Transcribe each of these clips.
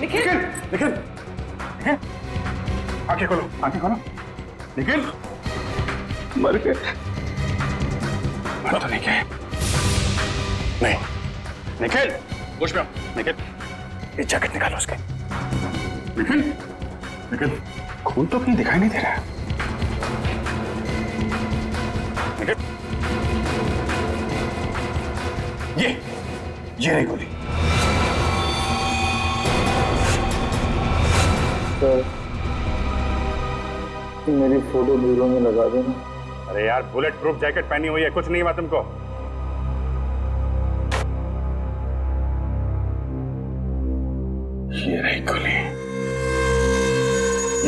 निखिल, निखिल, आंखें खोलो, आंखें खोलो। निखिल, मर गए। मर तो नहीं गए। नहीं, निखिल, होश में आओ। निखिल, ये जैकेट निकालो उसके। निखिल, निखिल, खून तो कहीं दिखाई नहीं दे रहा है। निखिल, ये रही गोली। मेरी फोटो ब्यूरो में लगा देना। अरे यार, बुलेट प्रूफ जैकेट पहनी हुई है, कुछ नहीं हुआ तुमको। ये रही गोली।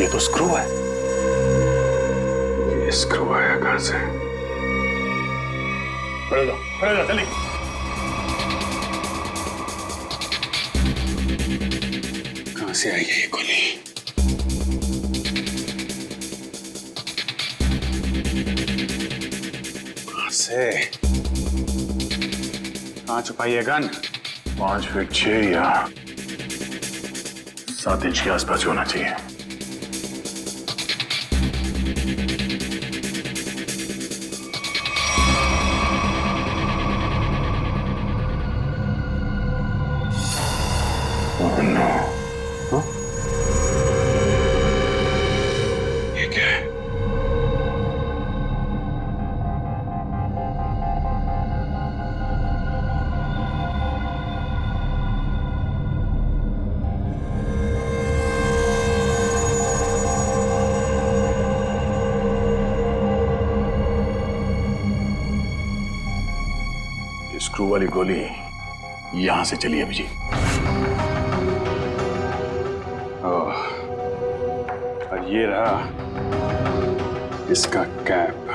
ये तो स्क्रू है। ये स्क्रू आया कहां से? खड़े जाओ जल्दी। कहां से आई है ये गोली? से कहां छुपाई है गन? 5 फीट 6 या 7 इंच के आसपास होना चाहिए। Oh no. Huh? ये क्या है? स्क्रू वाली गोली यहां से चली अभिजीत। और ये रहा इसका कैप।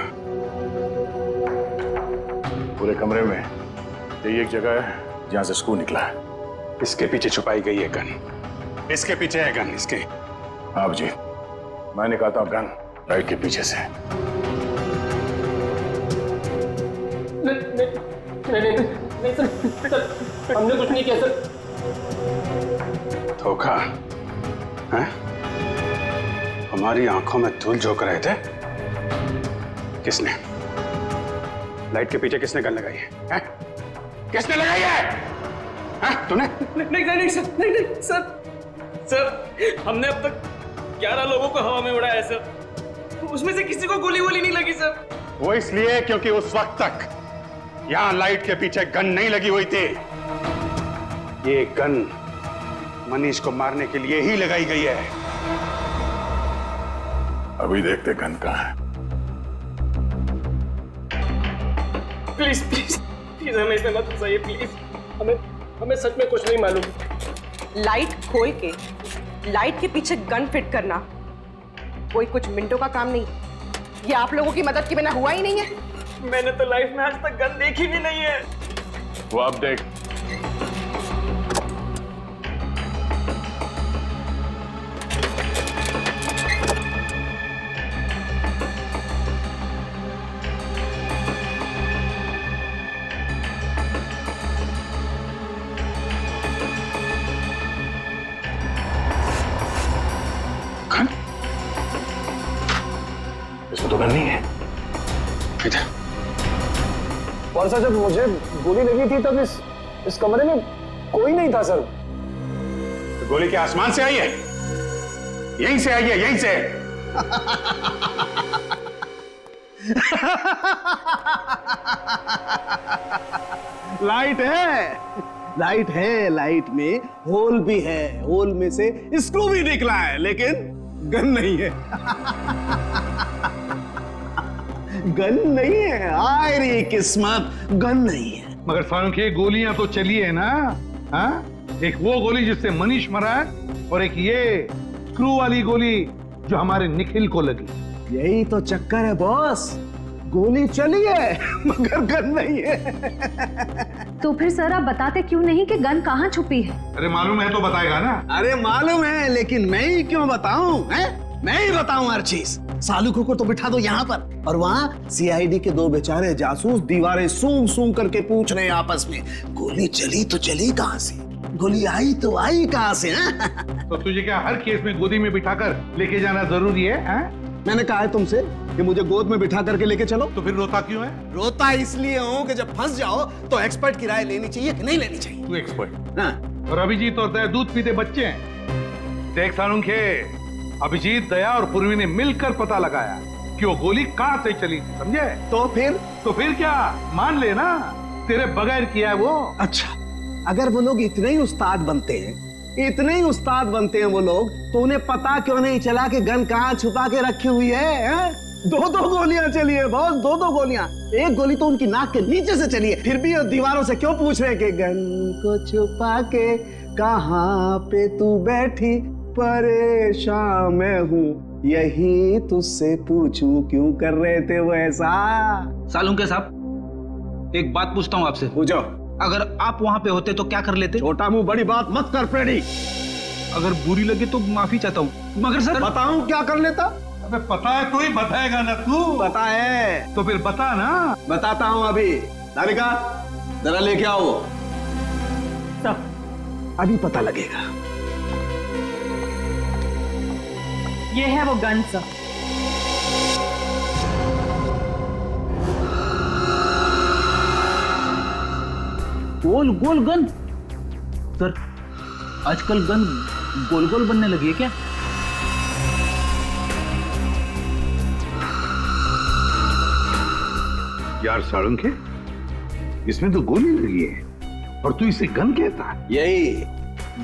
पूरे कमरे में यही एक जगह है जहां से स्क्रू निकला है। इसके पीछे छुपाई गई है गन। इसके पीछे है गन, इसके। हाँ अभिजीत, मैं निकालता हूं गन लाइट के पीछे से। नहीं सर, हमने कुछ नहीं किया सर। धोखा है? हमारी आंखों में धूल झोंक रहे थे। किसने? लाइट के पीछे किसने गन लगाई है? किसने लगाई है? तूने? नहीं सर, हमने अब तक 11 लोगों को हवा में उड़ाया है सर। उसमें से किसी को गोली वोली नहीं लगी सर। वो इसलिए क्योंकि उस वक्त तक यहां लाइट के पीछे गन नहीं लगी हुई थी। ये गन मनीष को मारने के लिए ही लगाई गई है। अभी देखते गन कहां है। प्लीज हमें इसमें मत फंसाइए प्लीज। हमें सच में कुछ नहीं मालूम। लाइट खोल के लाइट के पीछे गन फिट करना कोई कुछ मिनटों का काम नहीं। ये आप लोगों की मदद के बिना हुआ ही नहीं है। मैंने तो लाइफ में आज तक गन देखी भी नहीं है। वो अब देख। गन? इसमें तो गन नहीं है। इधर। और सर, जब मुझे गोली लगी थी तब इस कमरे में कोई नहीं था सर। तो गोली क्या आसमान से आई है? यहीं से आई है, यहीं से। लाइट है, लाइट में होल भी है, होल में से स्क्रू भी निकला है, लेकिन गन नहीं है। गन नहीं है। आय रे किस्मत, गन नहीं है। मगर फारूक, ये गोलियां तो चली है ना? हाँ, एक वो गोली जिससे मनीष मरा है और एक ये स्क्रू वाली गोली जो हमारे निखिल को लगी। यही तो चक्कर है बॉस, गोली चली है मगर गन नहीं है। तो फिर सर आप बताते क्यों नहीं कि गन कहाँ छुपी है? अरे मालूम है तो बताएगा ना। अरे मालूम है, लेकिन मैं ही क्यों बताऊं? मैं ही बताऊं हर चीज। सालुको को तो बिठा दो यहाँ पर, और वहाँ सीआईडी के 2 बेचारे जासूस दीवारें सूंघ सूंघ करके पूछ रहे हैं आपस में, गोली चली तो चली कहाँ से? गोली आई तो आई कहां से? हैं? तो तुझे क्या हर केस में गोदी में बिठाकर लेके जाना जरूरी है, हैं? मैंने कहा है तुमसे कि मुझे गोद में बिठा करके लेके चलो। तो फिर रोता क्यों है? रोता इसलिए हूं कि जब फंस जाओ तो एक्सपर्ट की राय लेनी चाहिए कि नहीं लेनी चाहिए। तू एक्सपर्ट हाँ। और अभिजीत और दया दूध पीते बच्चे हैं। देख सालुंखे, अभिजीत, दया और पूर्वी ने मिलकर पता लगाया कि वो गोली कहां से चली थी, समझे? तो फिर क्या मान ले ना, तेरे बगैर किया है वो। अच्छा, अगर वो लोग इतने ही उस्ताद बनते हैं, इतने ही उस्ताद बनते हैं वो लोग, तो उन्हें पता क्यों नहीं चला कि गन कहां छुपा के रखी हुई है? दो गोलियां चली है बॉस, दो गोलियां। एक गोली तो उनकी नाक के नीचे से चली है, फिर भी वो दीवारों से क्यों पूछ रहे हैं कि गन को छुपा के कहां पे तू बैठी? परेशान मैं हूं, यही तुझसे पूछूं क्यों कर रहे थे वो ऐसा? सालुंके साहब, एक बात पूछता हूँ आपसे। पूछो। अगर आप वहां पे होते तो क्या कर लेते? छोटा मुंह बड़ी बात मत कर प्रेडी। अगर बुरी लगे तो माफी चाहता हूँ, मगर सर बताऊं क्या कर लेता? अबे पता है तो ही बताएगा ना तू। पता है तो फिर बता ना। बताता हूं अभी। राधिका, जरा लेके आओ। अभी पता लगेगा। ये है वो गन सर। गोल गोल गन? सर, आजकल गन गोल गोल बनने लगी है क्या? यार सालुंखे, इसमें तो गोली लगी है और तू इसे गन कहता है?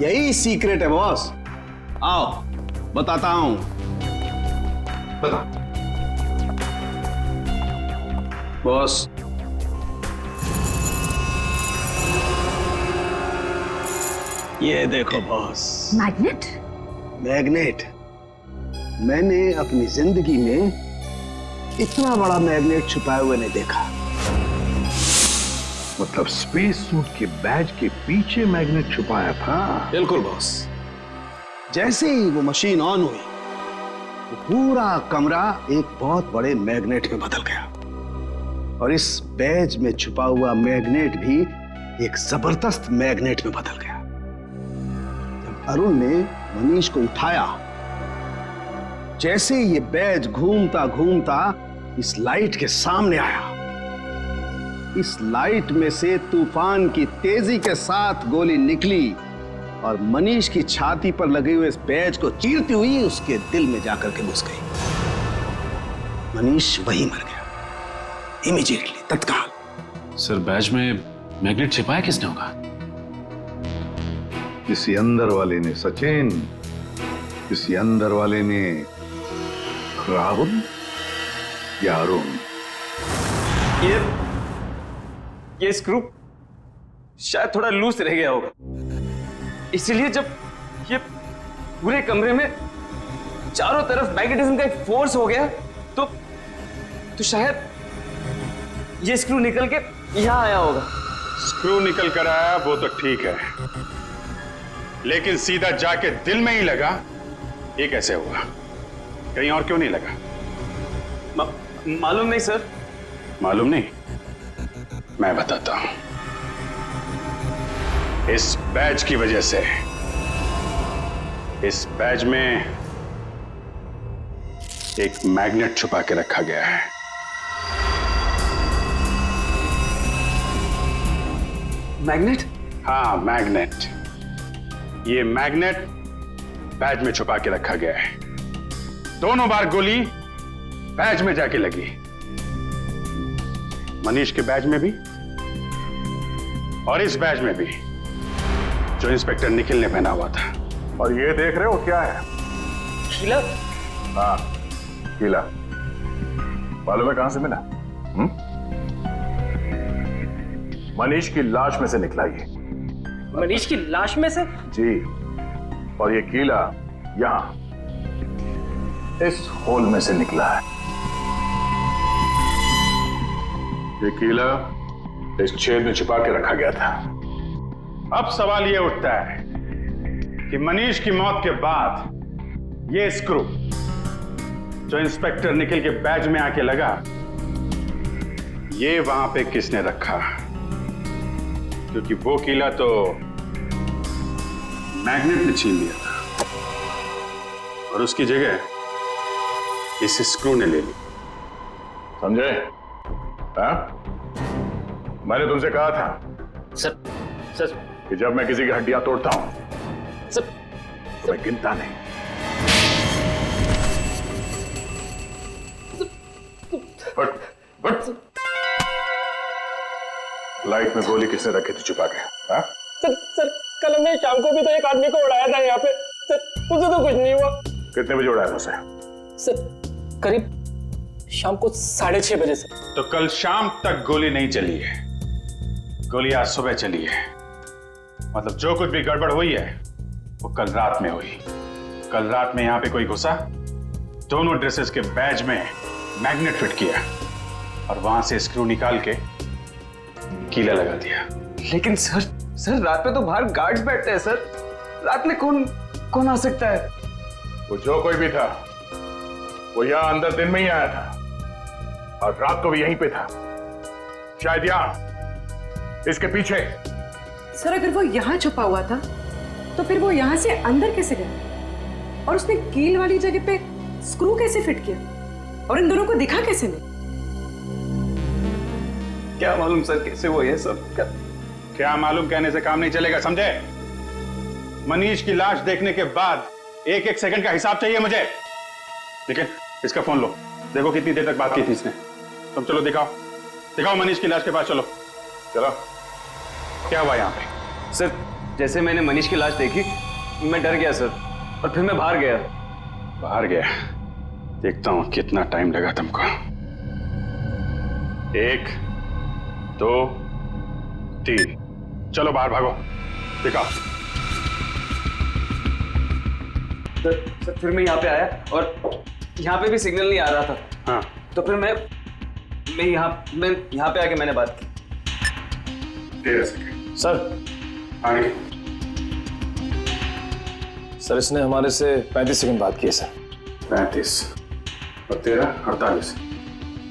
यही सीक्रेट है बॉस। आओ बताता हूं। बता। बॉस, ये देखो बॉस। मैग्नेट? मैग्नेट। मैंने अपनी जिंदगी में इतना बड़ा मैग्नेट छुपाए हुए नहीं देखा। मतलब स्पेस सूट के बैज के पीछे मैग्नेट छुपाया था? बिल्कुल बॉस। जैसे ही वो मशीन ऑन हुई, वो पूरा कमरा एक बहुत बड़े मैग्नेट में बदल गया और इस बैज में छुपा हुआ मैग्नेट भी एक जबरदस्त मैग्नेट में बदल गया। जब अरुण ने मनीष को उठाया, जैसे ये बैज घूमता घूमता इस लाइट के सामने आया, इस लाइट में से तूफान की तेजी के साथ गोली निकली और मनीष की छाती पर लगे हुए इस बैज को चीरती हुई उसके दिल में जाकर के घुस गई। मनीष वहीं मर गया, इमीडिएटली, तत्काल। सर, बैज में मैग्नेट छिपाया किसने होगा? किसी अंदर वाले ने सचिन, किसी अंदर वाले ने राहुल या अरुण। ये स्क्रू शायद थोड़ा लूज रह गया होगा, इसीलिए जब ये पूरे कमरे में चारों तरफ मैग्नेटिज्म का एक फोर्स हो गया तो शायद ये स्क्रू निकल के यहां आया होगा। स्क्रू निकल कर आया वो तो ठीक है, लेकिन सीधा जाके दिल में ही लगा, ये कैसे हुआ? कहीं और क्यों नहीं लगा? मालूम नहीं सर। मालूम नहीं? मैं बताता हूं। इस बैज की वजह से, इस बैज में एक मैग्नेट छुपा के रखा गया है। मैग्नेट? हाँ, मैग्नेट। ये मैग्नेट बैज में छुपा के रखा गया है। दोनों बार गोली बैज में जाके लगी, मनीष के बैज में भी और इस बैज में भी जो इंस्पेक्टर निखिल ने पहना हुआ था। और ये देख रहे हो क्या है? कीला? हाँ, कीला। मालूम है कहां से मिला? मनीष की लाश में से निकला ये। मनीष की लाश में से? जी। और ये कीला यहां इस होल में से निकला है। ये कीला इस छेद में छिपा के रखा गया था। अब सवाल यह उठता है कि मनीष की मौत के बाद यह स्क्रू जो इंस्पेक्टर निखिल के बैज में आके लगा, ये वहां पे किसने रखा? क्योंकि वो कीला तो मैग्नेट ने छीन लिया था और उसकी जगह इस स्क्रू ने ले ली। समझे? हाँ? मैंने तुमसे कहा था सर कि जब मैं किसी की हड्डियां तोड़ता हूं सर तो मैं गिनता नहीं। बट लाइट में गोली किसने रखी थी छुपा के? हाँ? सर कल हमने शाम को भी तो एक आदमी को उड़ाया था यहाँ पे। सर मुझे तो कुछ नहीं हुआ। कितने बजे उड़ाया था उसे? सर करीब शाम को 6:30 बजे से। तो कल शाम तक गोली नहीं चली है, गोली आज सुबह चली है। मतलब जो कुछ भी गड़बड़ हुई है वो कल रात में हुई। कल रात में यहां पे कोई घुसा, दोनों ड्रेसेस के बैज में मैग्नेट फिट किया और वहां से स्क्रू निकाल के कीला लगा दिया। लेकिन सर रात में तो बाहर गार्ड्स बैठते हैं सर। रात में कौन आ सकता है? वो जो कोई भी था वो यहां अंदर दिन में ही आया था और रात को भी यहीं पे था, शायद यहां इसके पीछे। सर अगर वो यहाँ छुपा हुआ था तो फिर वो यहाँ से अंदर कैसे गया? और उसने कील वाली जगह पे स्क्रू कैसे फिट किया? और इन दोनों को दिखा कैसे नहीं? क्या मालूम सर कैसे वो ये सब क्या मालूम कहने से काम नहीं चलेगा, समझे? मनीष की लाश देखने के बाद एक एक सेकंड का हिसाब चाहिए मुझे। लेकिन इसका फोन लो, देखो कितनी देर तक बात की थी इसने। तुम चलो दिखाओ मनीष की लाश के पास। चलो क्या हुआ यहाँ पे? सर जैसे मैंने मनीष की लाश देखी मैं डर गया सर, और फिर मैं बाहर गया। देखता हूं कितना टाइम लगा तुमको। 1 2 3 चलो बाहर भागो, दिखाओ। सर फिर मैं यहाँ पे आया और यहाँ पे भी सिग्नल नहीं आ रहा था। हाँ तो फिर मैं यहाँ पे आके मैंने बात की। 13 सेकंड सर आगे। सर इसने हमारे से 35 सेकंड बात की है सर। 35 और 13 48।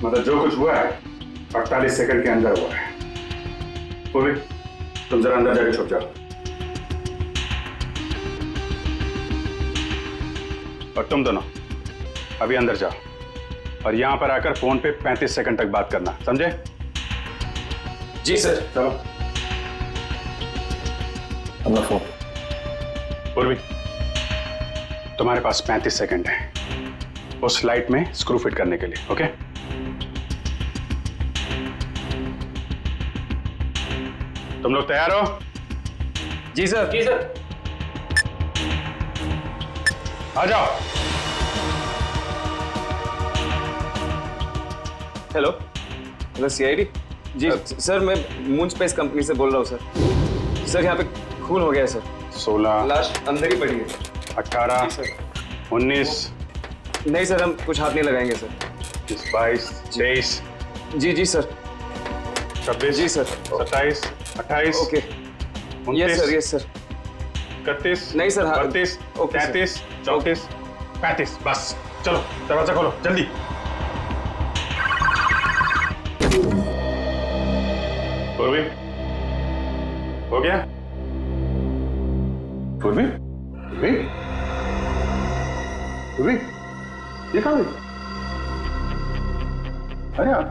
मतलब जो कुछ हुआ है 48 सेकंड के अंदर हुआ है। पूर्वी तुम जरा अंदर जाके छुप जाओ, और तुम दोनों अभी अंदर जाओ और यहां पर आकर फोन पे 35 सेकंड तक बात करना, समझे? जी सर। चलो अपना फोन। पूर्वी तुम्हारे पास 35 सेकंड है उस लाइट में स्क्रू फिट करने के लिए, ओके? तुम लोग तैयार हो? जी सर। आ जाओ। Hello CID. जी सर मैं मून स्पेस कंपनी से बोल रहा हूँ सर। सर यहाँ पे खून हो गया है सर। 16 लाश अंदर ही पड़ी है। 18 19 नहीं सर हम कुछ हाथ नहीं लगाएंगे सर। 22 23 जी सर। 26 जी सर। 27 28 ओके। 29 यस सर 31 नहीं सर, हाँ। 32 ओके, सर। 33 34 35। बस चलो दरवाजा खोलो जल्दी। पूर्वी हो गया? पूर्वी ये कहाँ गई? अरे यार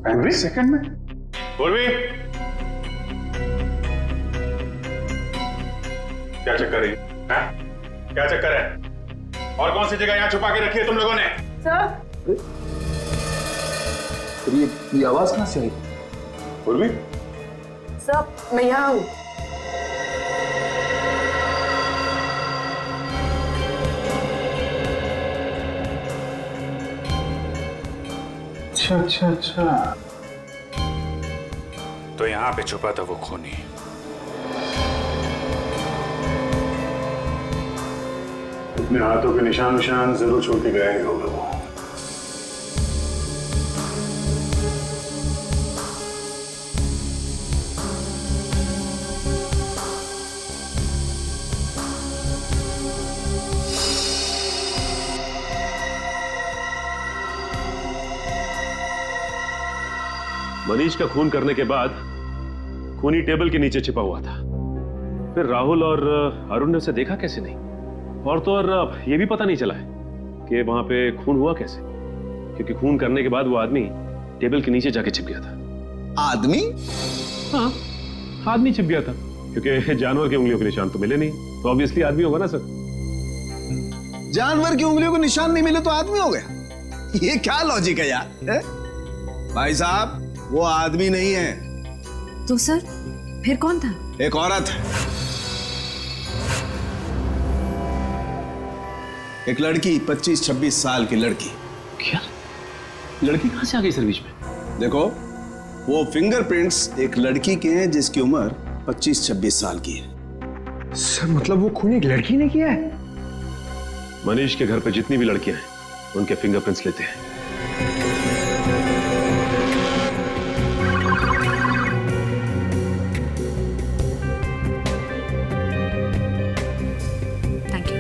35 सेकंड में। पूर्वी क्या चक्कर है? क्या चक्कर है? और कौन सी जगह यहाँ छुपा के रखी है तुम लोगों ने? सर ये आवाज कहां से आई? पूर्वी सर मैं यहाँ हूँ। अच्छा तो यहाँ पे छुपा था वो खूनी। अपने हाथों के निशान जरूर छोड़ के गए होगा वो। मनीष का खून करने के बाद खूनी टेबल के नीचे छिपा हुआ था। फिर राहुल और अरुण ने उसे देखा कैसे नहीं? और तो और ये भी पता नहीं चला है कि वहां पे खून हुआ कैसे, क्योंकि खून करने के बाद वो आदमी टेबल के नीचे जाके छिप गया था। आदमी? हाँ, आदमी छिप गया था, क्योंकि जानवर की उंगलियों के निशान तो मिले नहीं, तो ऑब्वियसली आदमी होगा ना सर। जानवर की उंगलियों को निशान नहीं मिले तो आदमी हो गया? ये क्या लॉजिक है यार? है? भाई साहब, वो आदमी नहीं है। तो सर फिर कौन था? एक औरत है, एक लड़की, 25-26 साल की लड़की। क्या? लड़की कहां से आ गई सर बीच में? देखो, वो फिंगरप्रिंट्स एक लड़की के हैं जिसकी उम्र 25-26 साल की है। सर मतलब वो खून एक लड़की ने किया है? मनीष के घर पे जितनी भी लड़कियां हैं उनके फिंगरप्रिंट्स लेते हैं। Thank you.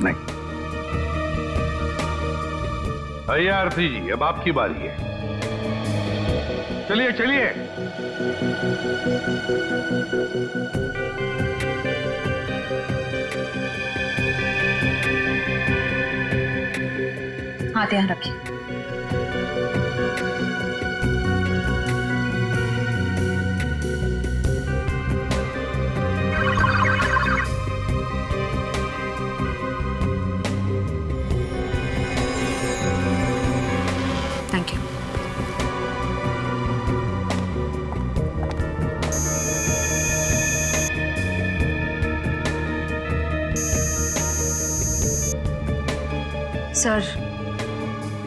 नहीं। भैया आरती जी, अब आपकी बारी है। चलिए चलिए। हाथ यहाँ रखिए। Thank you. सर,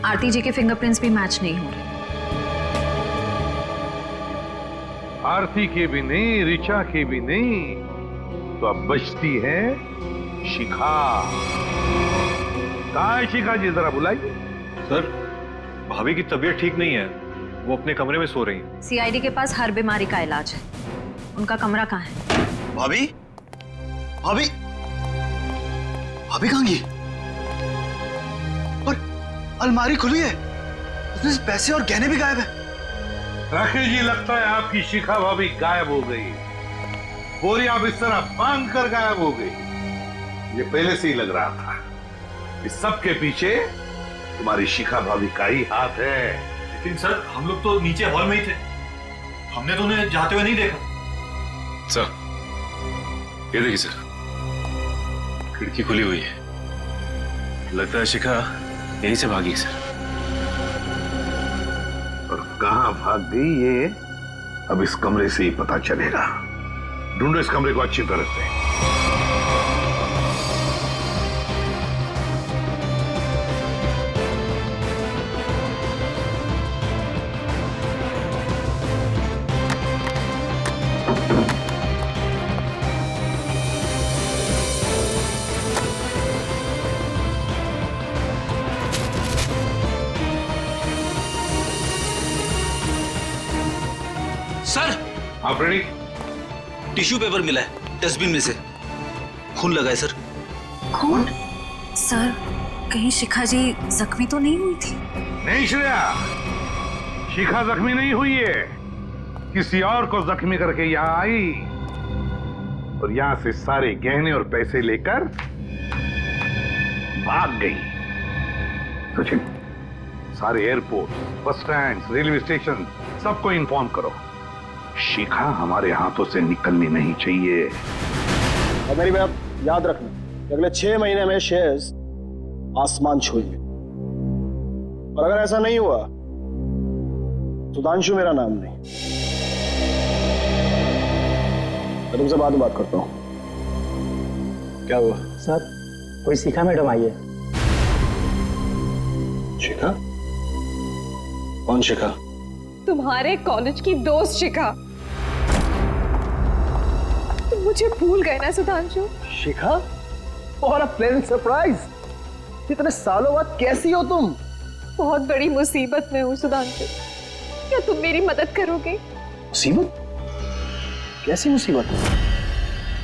आरती जी के फिंगरप्रिंट्स भी मैच नहीं हो रहे। आरती के भी नहीं, ऋचा के भी नहीं, तो अब बचती है शिखा। कहाँ है शिखा जी? जरा बुलाइए। सर, भाभी की तबीयत ठीक नहीं है, वो अपने कमरे में सो रही हैं। सीआईडी के पास हर बीमारी का इलाज है। उनका कमरा कहाँ है? भाभी? भाभी? भाभी कहाँ गई? और अलमारी खुली है, उसमें से पैसे और गहने भी गायब है। राकेश जी, लगता है आपकी शिखा भाभी गायब हो गई। बोरिया बिस्तर बांध कर गायब हो गई। ये पहले से ही लग रहा था। इस सब के पीछे तुम्हारी शिखा भाभी का ही हाथ है। लेकिन सर, हम लोग तो नीचे हॉल में ही थे, हमने तो उन्हें जाते हुए नहीं देखा। सर, ये देखिए सर, खिड़की खुली हुई है। लगता है शिखा यहीं से भागी सर। और कहां भाग गई ये अब इस कमरे से ही पता चलेगा। ढूंढो इस कमरे को अच्छी तरह से। सर, आप रेडी? टिश्यू पेपर मिला है डस्टबिन में से। खून लगा है सर। खून? सर, कहीं शिखा जी जख्मी तो नहीं हुई थी? नहीं श्रेया, शिखा जख्मी नहीं हुई है, किसी और को जख्मी करके यहां आई और यहां से सारे गहने और पैसे लेकर भाग गई। सचिन, सारे airport, bus stand, railway station सबको इन्फॉर्म करो, शिखा हमारे हाथों से निकलनी नहीं चाहिए। और मेरी बात याद रखना, अगले 6 महीने में शेयर्स आसमान छूएंगे। और अगर ऐसा नहीं हुआ, सुधांशु मेरा नाम नहीं। मैं तुमसे बाद में बात करता हूं। क्या हुआ? सर, कोई शिखा मैडम आई है। शिखा? कौन शिखा? तुम्हारे कॉलेज की दोस्त शिखा। तुम मुझे भूल गए ना सुधांशु? शिखा? और अ प्लेजेंट सरप्राइज। इतने सालों बाद कैसी हो तुम? बहुत बड़ी मुसीबत में हूँ सुधांशु, क्या तुम मेरी मदद करोगे? मुसीबत? कैसी मुसीबत?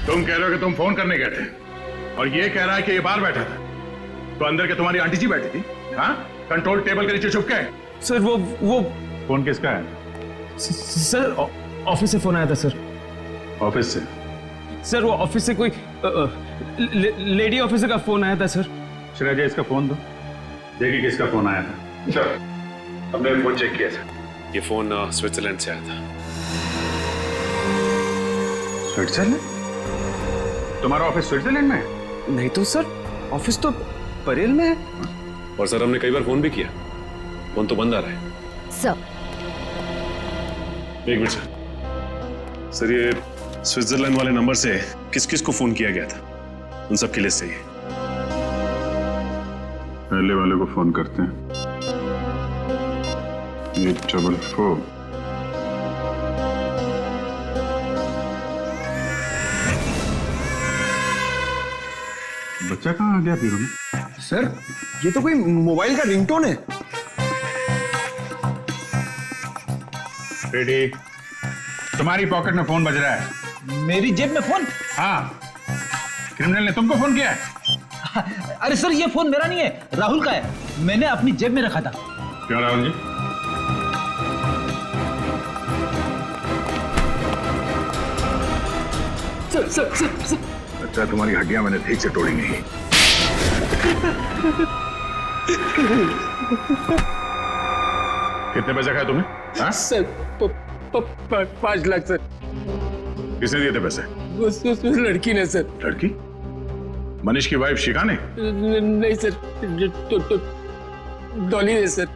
तुम कह रहे हो कि तुम फोन करने गए थे और ये कह रहा है कि ये बाहर बैठा था, तो अंदर के तुम्हारी आंटी जी बैठी थी, हाँ? कंट्रोल टेबल के नीचे छुप के। सर वो फोन किसका है? सर ऑफिस से फोन आया था सर। ऑफिस से? सर वो ऑफिस से कोई लेडी ऑफिसर का फोन आया था सर। श्रेया इसका फोन दो, देखिए किसका फोन आया था। सर हमने फोन चेक किया सर। ये फोन स्विट्जरलैंड से आया था। स्विट्जरलैंड? तुम्हारा ऑफिस स्विट्जरलैंड में है? नहीं तो सर, ऑफिस तो परेल में है। और सर हमने कई बार फोन भी किया, फोन तो बंद आ रहा है। सर एक मिनट सर, ये स्विट्जरलैंड वाले नंबर से किस किस को फोन किया गया था, उन सब की लिस्ट चाहिए। पहले वाले को फोन करते हैं। 844। बच्चा कहाँ आ गया बीरो में? सर ये तो कोई मोबाइल का रिंगटोन है। रेडी, तुम्हारी पॉकेट में फोन बज रहा है। मेरी जेब में फोन? हाँ, क्रिमिनल ने तुमको फोन किया है। अरे सर ये फोन मेरा नहीं है, राहुल का है, मैंने अपनी जेब में रखा था। क्यों राहुल जी? सर अच्छा, तुम्हारी हड्डियां मैंने ठीक से तोड़ी नहीं। कितने पैसे खाए तुम्हें? हाँ? Sir 5 lakh sir. किसने दिए थे पैसे? उस लड़की ने सर। लड़की? मनीष की वाइफ शिखा ने? नहीं सर, डॉली ने सर।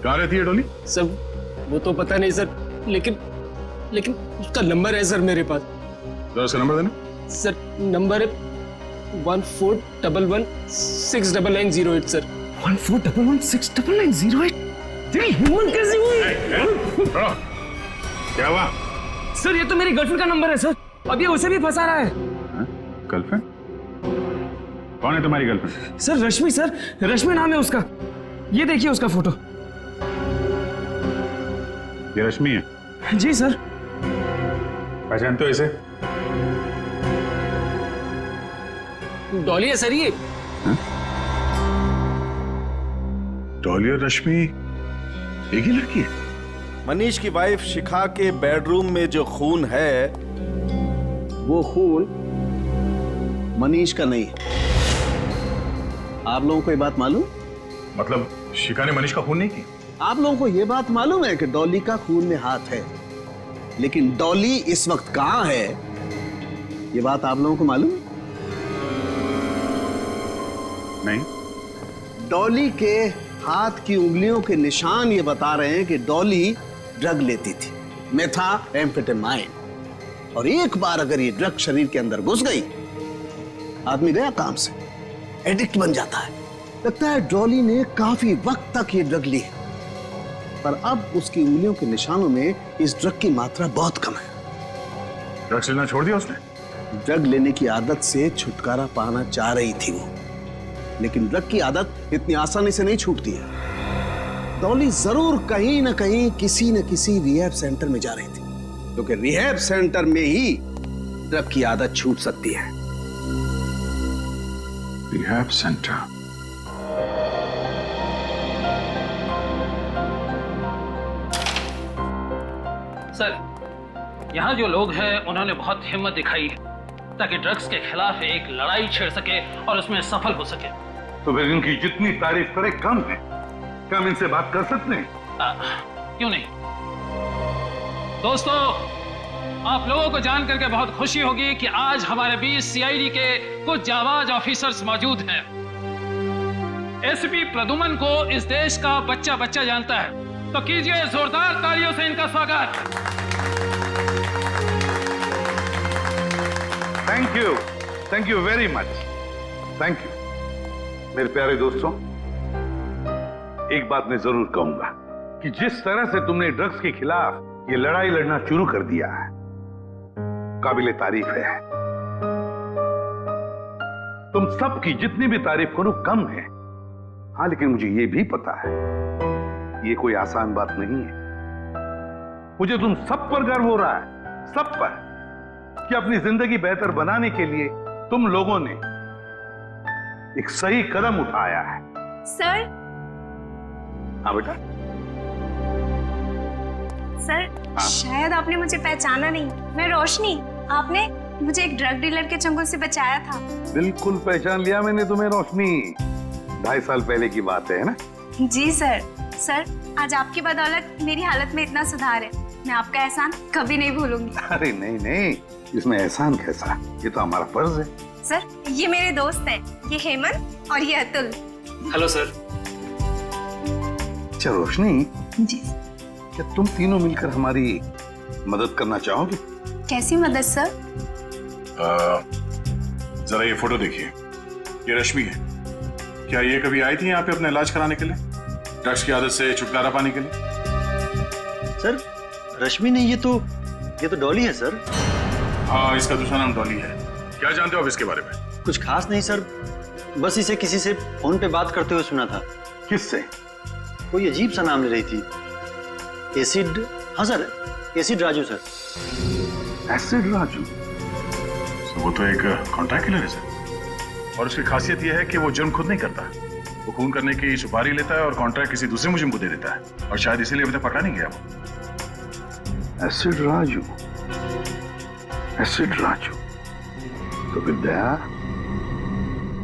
कहाँ रहती है डॉली? सर वो तो पता नहीं सर, लेकिन उसका नंबर है सर मेरे पास। जरा उसका नंबर देना। सर नंबर है 1411699908 सर। 1411699908? तेरी हिम्मत कैसे हुई? क्या हुआ? सर ये तो मेरी गर्लफ्रेंड का नंबर है सर, अब ये उसे भी फंसा रहा है। गर्लफ्रेंड? कौन है तुम्हारी गर्लफ्रेंड? सर रश्मि सर, रश्मि नाम है उसका। ये देखिए उसका फोटो। ये रश्मि है? जी सर। पहचानते हो इसे? डॉली है सर ये। डॉली और रश्मि एक ही लड़की है? मनीष की वाइफ शिखा के बेडरूम में जो खून है, वो खून मनीष का नहीं है। आप लोगों को ये बात मालूम? मतलब शिखा ने मनीष का खून नहीं किया? आप लोगों को ये बात मालूम है कि डॉली का खून में हाथ है, लेकिन डॉली इस वक्त कहां है, ये बात आप लोगों को मालूम? नहीं। डॉली के हाथ की उंगलियों के निशान ये बता रहे हैं कि डॉली ड्रग लेती थी, मेथाम्फेटामाइन, और एक बार अगर ये ड्रग शरीर के अंदर घुस गई, आदमी गया काम से, एडिक्ट बन जाता है। लगता है डॉली ने काफी वक्त तक ये ड्रग ली है, पर अब उसकी उंगलियों के निशानों में इस ड्रग की मात्रा बहुत कम है। ड्रग्स लेना छोड़ दिया उसने? ड्रग लेने की आदत से छुटकारा पाना चाह रही थी वो, लेकिन ड्रग की आदत इतनी आसानी से नहीं छूटती है। डॉली जरूर कहीं ना कहीं किसी न किसी रिहैब सेंटर में जा रही थी, क्योंकि रिहैब सेंटर में ही ड्रग की आदत छूट सकती है। Rehab centre? सर, यहाँ जो लोग हैं उन्होंने बहुत हिम्मत दिखाई है ताकि ड्रग्स के खिलाफ एक लड़ाई छेड़ सके और उसमें सफल हो सके। तो फिर इनकी जितनी तारीफ करे कम है। क्या हम इनसे बात कर सकते हैं? क्यों नहीं? दोस्तों, आप लोगों को जान करके बहुत खुशी होगी कि आज हमारे बीच सीआईडी के कुछ जाबाज ऑफिसर्स मौजूद हैं। एसपी प्रदुमन को इस देश का बच्चा बच्चा जानता है, तो कीजिए जोरदार तालियों से इनका स्वागत। Thank you very much, thank you. मेरे प्यारे दोस्तों, एक बात मैं जरूर कहूंगा कि जिस तरह से तुमने ड्रग्स के खिलाफ ये लड़ाई लड़ना शुरू कर दिया है, काबिले तारीफ है। तुम सबकी जितनी भी तारीफ करो कम है। हाँ, लेकिन मुझे ये भी पता है ये कोई आसान बात नहीं है। मुझे तुम सब पर गर्व हो रहा है, सब पर। कि अपनी जिंदगी बेहतर बनाने के लिए तुम लोगों ने एक सही कदम उठाया है। सर। हाँ बेटा। सर, शायद आपने मुझे पहचाना नहीं। मैं रोशनी। आपने मुझे एक ड्रग डीलर के चंगुल से बचाया था। बिल्कुल पहचान लिया मैंने तुम्हें रोशनी। 2.5 साल पहले की बात है ना? जी सर। सर, आज आपकी बदौलत मेरी हालत में इतना सुधार है, मैं आपका एहसान कभी नहीं भूलूंगी। अरे नहीं नहीं, इसमें एहसान कैसा, ये तो हमारा फर्ज है। सर, ये मेरे दोस्त हैं, ये हेमंत और ये अतुल। Hello sir. अच्छा रोशनी जी। क्या तुम तीनों मिलकर हमारी मदद करना चाहोगे? कैसी मदद सर? जरा ये फोटो देखिए, ये रश्मि है। क्या ये कभी आई थी यहाँ पे अपना इलाज कराने के लिए, ड्रग्स की आदत से छुटकारा पाने के लिए? सर, रश्मि नहीं, ये तो डॉली है सर। हाँ, इसका दूसरा नाम डॉली है। क्या जानते हो आप इसके बारे में? कुछ खास नहीं सर, बस इसे किसी से फोन पे बात करते हुए सुना था। किससे? कोई अजीब सा नाम ले रही थी। एसिड, हाँ sir, acid Raju sir. Acid Raju? वो तो एक कॉन्ट्रैक्ट किलर है सर, और उसकी खासियत यह है कि वो जुर्म खुद नहीं करता, वो खून करने की सुपारी लेता है और कॉन्ट्रैक्ट किसी दूसरे मुजरिम को दे देता है, और शायद इसीलिए अभी तक पकड़ा नहीं गया वो। Acid Raju, acid Raju. तो विद्या,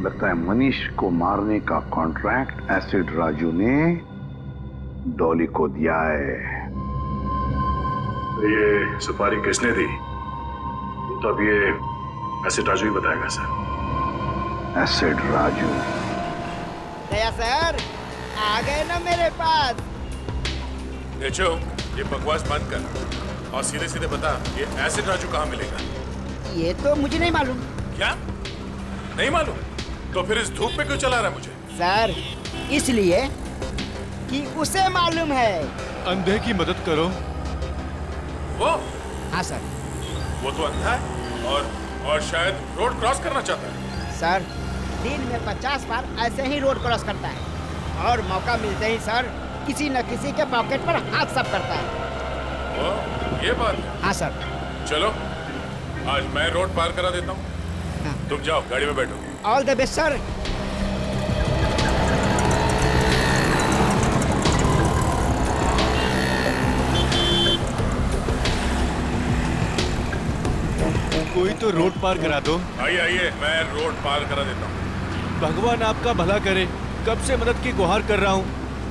लगता है मनीष को मारने का कॉन्ट्रैक्ट एसिड राजू ने डॉली को दिया है। तो ये सुपारी किसने दी, तो अब ये एसिड राजू ही बताएगा सर। एसिड राजू। दया सर, आ गए ना मेरे पास। देखो, ये बकवास बंद कर और सीधे सीधे बता, ये एसिड राजू कहाँ मिलेगा? ये तो मुझे नहीं मालूम। क्या नहीं मालूम? तो फिर इस धूप पे क्यों चला रहा है मुझे? सर, इसलिए कि उसे मालूम है। अंधे की मदद करो। वो? हाँ सर। वो तो अंधा है और शायद रोड क्रॉस करना चाहता है। सर, दिन में 50 बार ऐसे ही रोड क्रॉस करता है, और मौका मिलते ही सर किसी न किसी के पॉकेट पर हाथ साफ करता है। वो ये बात है? हाँ सर। चलो, आज मैं रोड पार करा देता हूँ। हाँ। तुम जाओ, गाड़ी में बैठो। All the best sir. कोई तो रोड पार करा दो। आइए आइए, मैं रोड पार करा देता हूँ। भगवान आपका भला करे, कब से मदद की गुहार कर रहा हूँ,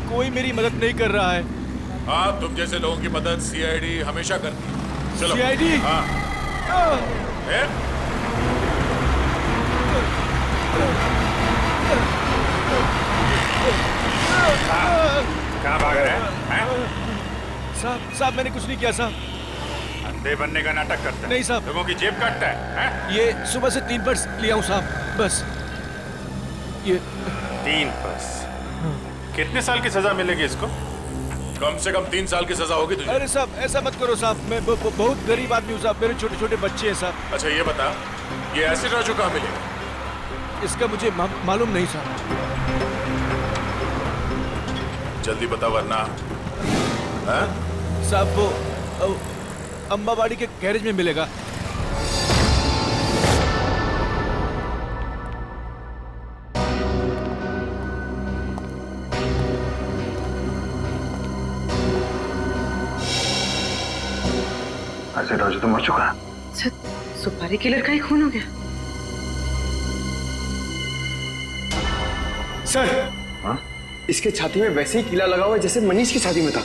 कोई मेरी मदद नहीं कर रहा है। हाँ, तुम जैसे लोगों की मदद सीआईडी हमेशा करती है। चलो। सीआईडी? हाँ। कहाँ भाग रहे हैं? साहब, मैंने कुछ नहीं किया साहब। अंधे बनने का नाटक करता है? नहीं साहब। लोगों की जेब काटता है? ये सुबह से 3 पर्स लिया हूँ साहब, बस ये 3 पर्स। कितने साल की सजा मिलेगी इसको? कम से कम 3 साल की सजा होगी तुझे। अरे साहब, ऐसा मत करो साहब, मैं बहुत गरीब आदमी हूँ साहब, मेरे छोटे छोटे बच्चे हैं साहब। अच्छा ये बता, ये एसिड राजू कहाँ मिलेगा? इसका मुझे मालूम नहीं साहब। जल्दी बता वरना। साहब, वो अम्बावाड़ी के गैरेज में मिलेगा। एसिड राजू तो मर चुका है। सर, सुपारी किलर का ही खून हो गया। सर, इसके छाती में वैसे ही कीला लगा हुआ है जैसे मनीष की छाती में था।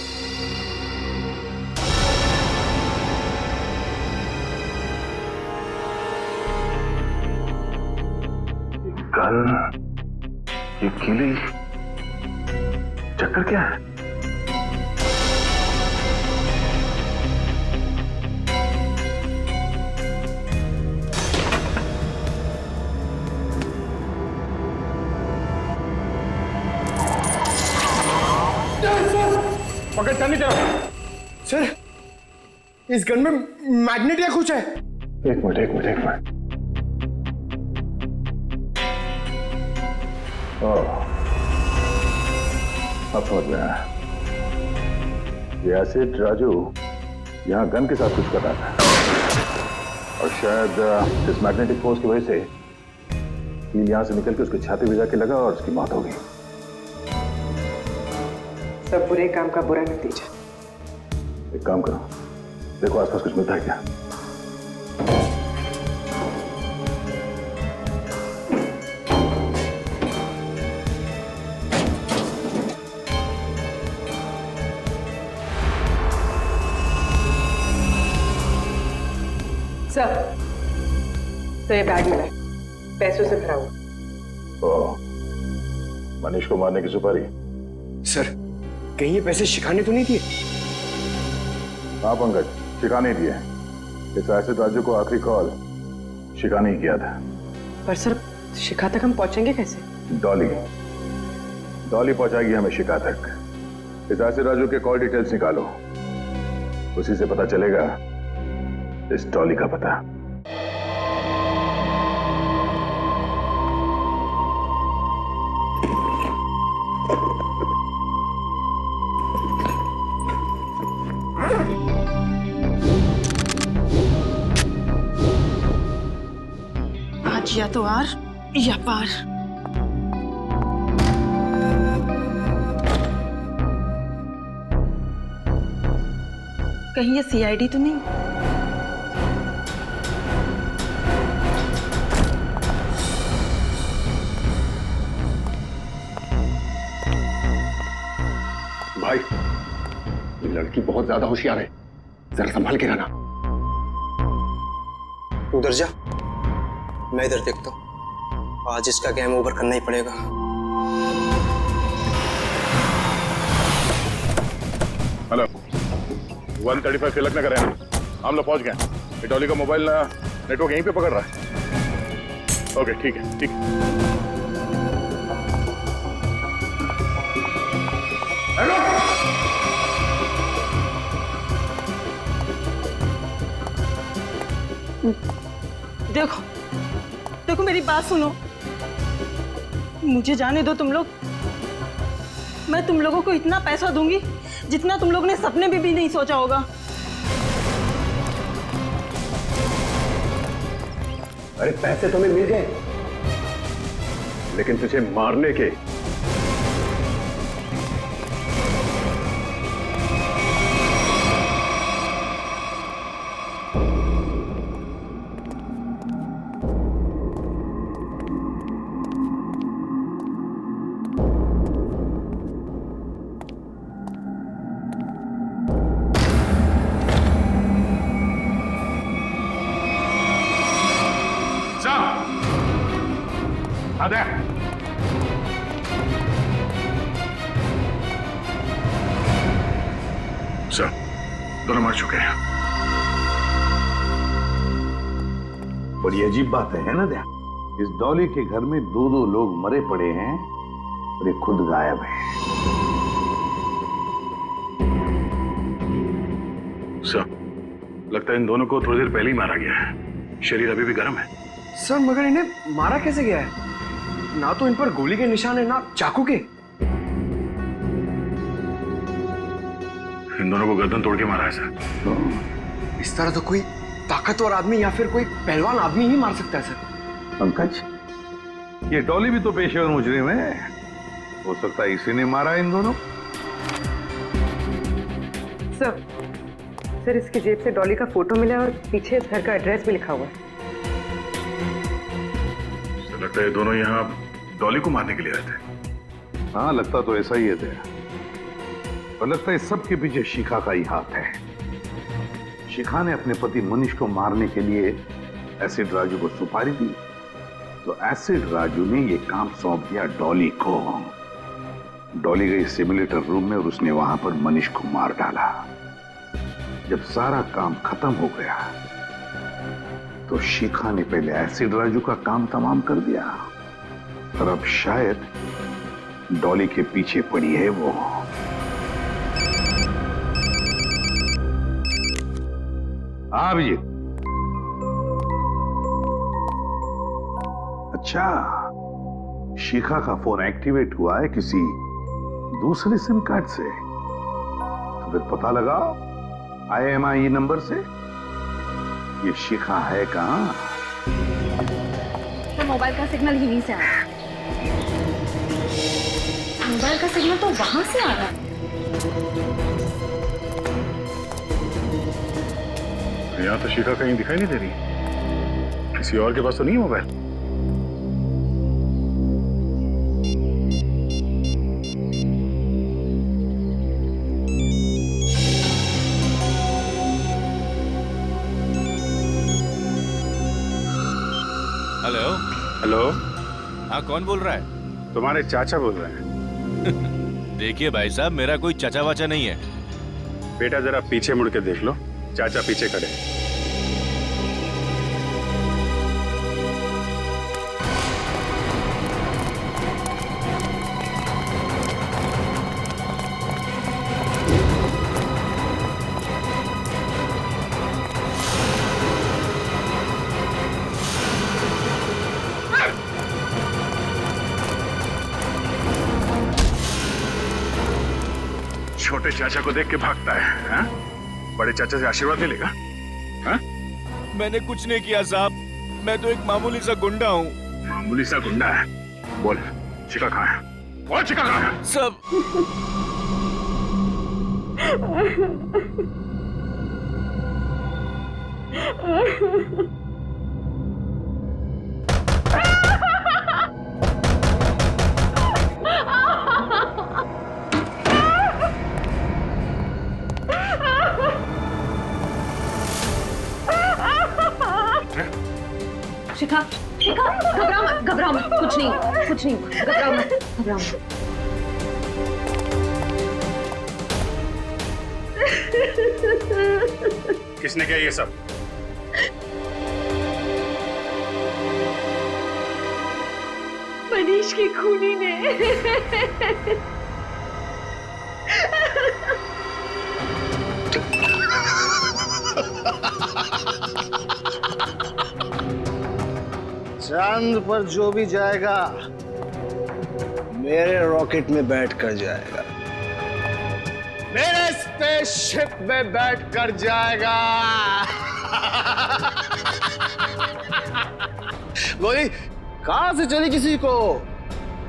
ये कीली चक्कर क्या है? पकड़ता नहीं तेरा। सर, इस गन में मैग्नेट या कुछ है। एक मिनट। अब समझ में आया। ये एसिड राजू यहाँ गन के साथ कुछ कर रहा था, और शायद इस मैग्नेटिक फोर्स की वजह से कील यहां से निकल के उसकी छाती में जाके लगा और उसकी मौत हो गई। सब बुरे काम का बुरा नतीजा। एक काम करो, देखो आसपास कुछ मिलता है क्या। सर, तो ये बैग मिला है, पैसों से भरा हुआ। ओह, मनीष को मारने की सुपारी। सर, कहीं ये पैसे शिखा ने तो नहीं दिए? हाँ पंकज, शिखा ने दिए। इस एसिड राजू को आखिरी कॉल शिखा ने ही किया था। पर सर, शिखा तक हम पहुंचेंगे कैसे? डॉली पहुंचाएगी हमें शिखा तक। इस एसिड राजू के कॉल डिटेल्स निकालो, उसी से पता चलेगा इस डॉली का पता। आज या तो आर या पार। कहीं ये सीआईडी तो नहीं? भाई, ये लड़की बहुत ज्यादा होशियार है, जरा संभाल के रहना। उधर जा, मैं इधर देखता हूँ। आज इसका गेम ओवर करना ही पड़ेगा। हेलो, 135 तिलक नगर है, हम लोग पहुंच गए। ये डॉली का मोबाइल नेटवर्क यहीं पे पकड़ रहा है। ओके, ठीक है, ठीक है। देखो देखो, मेरी बात सुनो, मुझे जाने दो तुम लोग। मैं तुम लोगों को इतना पैसा दूंगी जितना तुम लोग ने सपने में भी नहीं सोचा होगा। अरे पैसे तुम्हें मिल गए, लेकिन तुझे मारने के। सर, दोनों मर चुके हैं। बड़ी अजीब बात है ना दया? इस डॉली के घर में दो लोग मरे पड़े हैं और ये खुद गायब है। सर, लगता है इन दोनों को थोड़ी देर पहले ही मारा गया है। शरीर अभी भी गर्म है। सर, मगर इन्हें मारा कैसे गया है? ना तो इन पर गोली के निशान है, ना चाकू के। इन दोनों को गर्दन तोड़ के मारा है सर। इस तरह तो कोई ताकतवर आदमी या फिर कोई पहलवान आदमी ही मार सकता है सर। पंकज, ये डॉली भी तो पेशेवर मुजरिम है, हो सकता है इसी ने मारा इन दोनों। सर, इसकी जेब से डॉली का फोटो मिला और पीछे इस घर का एड्रेस भी लिखा हुआ है। लगता है दोनों यहाँ डॉली को मारने के लिए आए थे। हाँ, लगता तो ऐसा ही है। और लगता है सबके पीछे शिखा का ही हाथ है। शिखा ने अपने पति मनीष को मारने के लिए एसिड राजू को सुपारी दी, तो एसिड राजू ने यह काम सौंप दिया डॉली को। डॉली गई सिमुलेटर रूम में और उसने वहां पर मनीष को मार डाला। जब सारा काम खत्म हो गया तो शिखा ने पहले एसिड राजू का काम तमाम कर दिया और अब शायद डॉली के पीछे पड़ी है वो। हाँ अभिजीत। अच्छा, शिखा का फोन एक्टिवेट हुआ है किसी दूसरे सिम कार्ड से, तो फिर पता लगा IMEI नंबर से। ये शिखा है कहाँ? तो मोबाइल का सिग्नल यहीं से आ रहा है। मोबाइल का सिग्नल तो वहां से आ रहा है। यहाँ तो शिखा कहीं दिखाई नहीं दे रही। किसी और के पास तो नहीं है मोबाइल? हेलो। हेलो। हाँ, कौन बोल रहा है? तुम्हारे चाचा बोल रहे हैं। देखिए भाई साहब, मेरा कोई चाचा वाचा नहीं है। बेटा जरा पीछे मुड़ के देख लो, चाचा पीछे खड़े हैं। छोटे चाचा को देख के भागता है, हाँ? बड़े चाचा से आशीर्वाद ले लेगा, हाँ? मैंने कुछ नहीं किया साहब, मैं तो एक मामूली सा गुंडा हूँ। मामूली सा गुंडा है? बोल, शिखा कहाँ है? बोल, शिखा कहाँ है? सब शिखा, शिखा, घबराओ मत, घबराओ मत, कुछ नहीं, घबराओ मत, घबराओ मत। किसने किया ये सब? मनीष की खूनी ने। चांद पर जो भी जाएगा मेरे रॉकेट में बैठ कर जाएगा, मेरे स्पेसशिप में बैठ कर जाएगा। गोली कहां से चली किसी को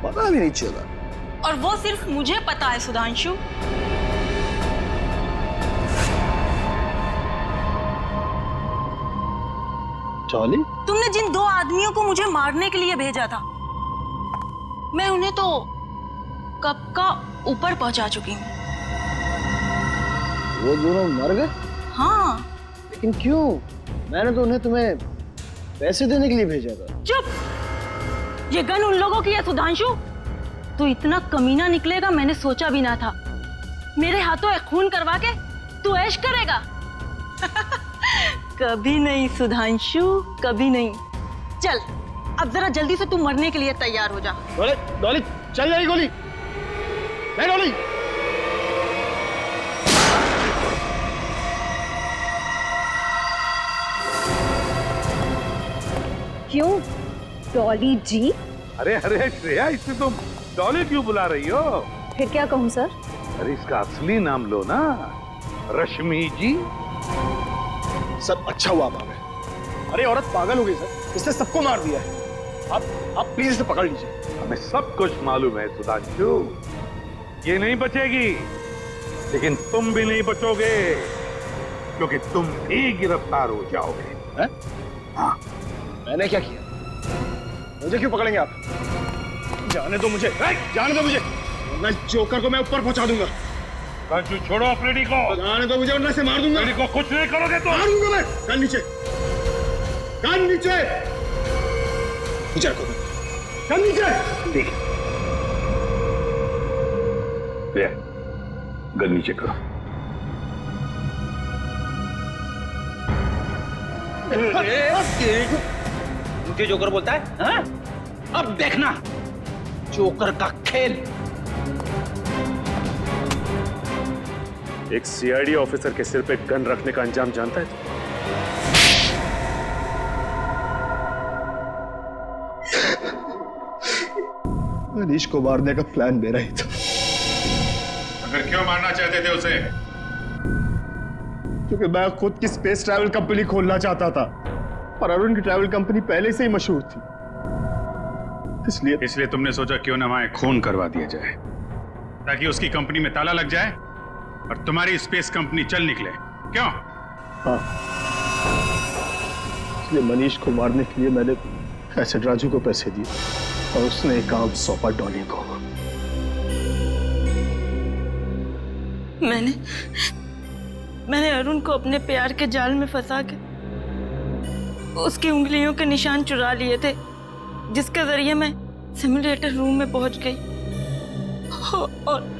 पता भी नहीं चला। और वो सिर्फ मुझे पता है सुधांशु। चौली, तुमने जिन दो आदमियों को मुझे मारने के लिए भेजा था, मैं उन्हें तो कब का ऊपर पहुंचा चुकी हूँ। वो दोनों मर गए? हाँ। लेकिन क्यों? मैंने तो उन्हें तुम्हें पैसे देने के लिए भेजा था। चुप! ये गन उन लोगों की है सुधांशु। तू इतना कमीना निकलेगा मैंने सोचा भी ना था। मेरे हाथों एक खून करवा के तू ऐश करेगा। कभी नहीं सुधांशु, कभी नहीं। चल अब जरा जल्दी से तू मरने के लिए तैयार हो जा। डॉली चल जाएगी गोली। नहीं डॉली। क्यों डॉली जी? अरे अरे श्रेया, इसे तुम डॉली क्यों बुला रही हो? फिर क्या कहूँ सर? अरे इसका असली नाम लो ना, रश्मि जी। सब अच्छा हुआ आप आ गए। अरे औरत पागल हो गई सर, इसने सबको मार दिया है। आप प्लीज इसे पकड़ लीजिए। हमें सब कुछ मालूम है सुधांशु, ये नहीं बचेगी, लेकिन तुम भी नहीं बचोगे, क्योंकि तुम भी गिरफ्तार हो जाओगे। हैं? हाँ। मैंने क्या किया? मुझे क्यों पकड़ेंगे आप? जाने दो मुझे, जाने दो मुझे, वरना जोकर को मैं ऊपर पहुंचा दूंगा। राजू छोड़ो फ्रेडी को। जाने दो मुझे, वरना से मार दूंगा। फ्रेडी को कुछ नहीं करोगे तो मार दूंगा मैं। कान नीचे, कान नीचे, नीचे रखो, कान नीचे। देख, ले, गन नीचे करो। मुझे जोकर बोलता है, हाँ? अब देखना जोकर का खेल। एक सीआईडी ऑफिसर के सिर पे गन रखने का अंजाम जानता है तो? मनीष को मारने का प्लान मेरा ही था। अगर क्यों मारना चाहते थे उसे? क्योंकि मैं खुद की स्पेस ट्रैवल कंपनी खोलना चाहता था और अरुण की ट्रैवल कंपनी पहले से ही मशहूर थी। इसलिए तुमने सोचा क्यों ना वहां खून करवा दिया जाए ताकि उसकी कंपनी में ताला लग जाए और तुम्हारी स्पेस कंपनी चल निकले, क्यों? हाँ, इसलिए मनीष को मारने के लिए मैंने एसिड राजू को पैसे दिए और उसने एक काम सौंपा डॉली को। मैंने अरुण को अपने प्यार के जाल में फंसा के उसकी उंगलियों के निशान चुरा लिए थे, जिसके जरिए मैं सिमुलेटर रूम में पहुंच गई और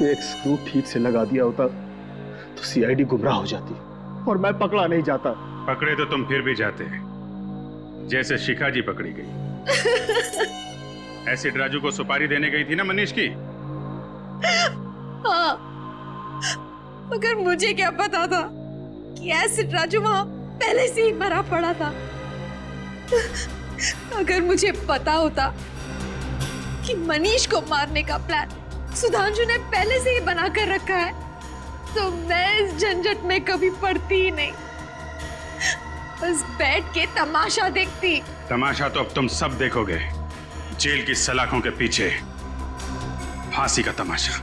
एक स्क्रू ठीक से लगा दिया होता तो सीआईडी गुमराह हो जाती और मैं पकड़ा नहीं जाता। पकड़े तो तुम फिर भी जाते, जैसे शिखा जी पकड़ी गई। एसिड राजू को सुपारी देने गई थी ना मनीष की? हाँ, मगर मुझे क्या पता था कि एसिड राजू वहां पहले से ही मरा पड़ा था। अगर मुझे पता होता कि मनीष को मारने का प्लान सुधांशु ने पहले से ही बना कर रखा है तो मैं इस झंझट में कभी पड़ती ही नहीं, बस बैठ के तमाशा देखती। तमाशा तो अब तुम सब देखोगे, जेल की सलाखों के पीछे फांसी का तमाशा।